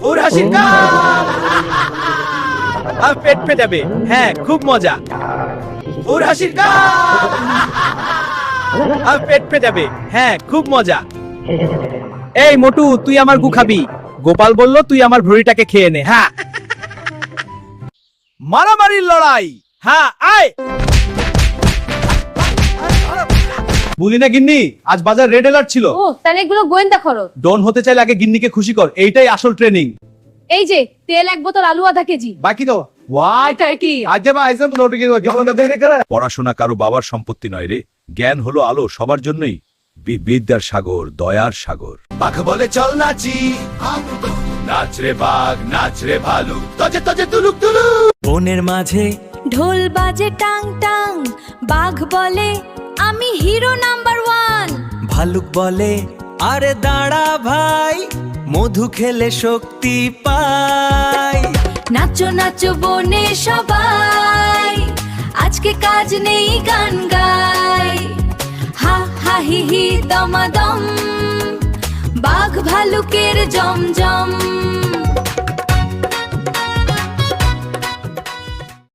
ওর হাসির গান পেট ফেটাবে, হ্যাঁ খুব মজা। ওর হাসির গান পেট ফেটাবে, হ্যাঁ খুব মজা। এই মোটু, তুই আমার গু খাবি। গোপাল বলল তুই আমার ভুঁড়িটাকে খেয়ে নে। হ্যাঁ, মারামারির লড়াই। হ্যাঁ আয়। বলি না গিন্নি, আজ বাজার রেড অ্যালার্ট ছিল। ও তাহলে এগুলো গোয়েন্দা খরচ। ডন হতে চাইলে আগে গিন্নিকে খুশি কর, এইটাই আসল ট্রেনিং। এই যে তেল 1 বোতল, আলু আধা কেজি। বাকি তো ওয়াই কি আজ বা আইসব নোটিফিকেশন যখন দেখে করে। পড়াশোনা কারো বাবার সম্পত্তি নয় রে, জ্ঞান হলো আলো সবার জন্যই। বিদ্যার সাগর, দয়ার সাগর। বাঘ বলে চল নাচি, নাচ রে বাঘ, নাচ রে ভালু, তজে তজে তুলুক তুলুক। বনের মাঝে ঢোল বাজে টাং টাং, বাঘ বলে আমি হিরো নাম্বার 1। ভালুক বলে আরে দাঁড়া ভাই, মধু খেলে শক্তি পাই। নাচো নাচো বনে সবাই, আজকে কাজ নেই গান গাই। হা হা হি হি দমাদম, বাঘ ভালুকের জমজম।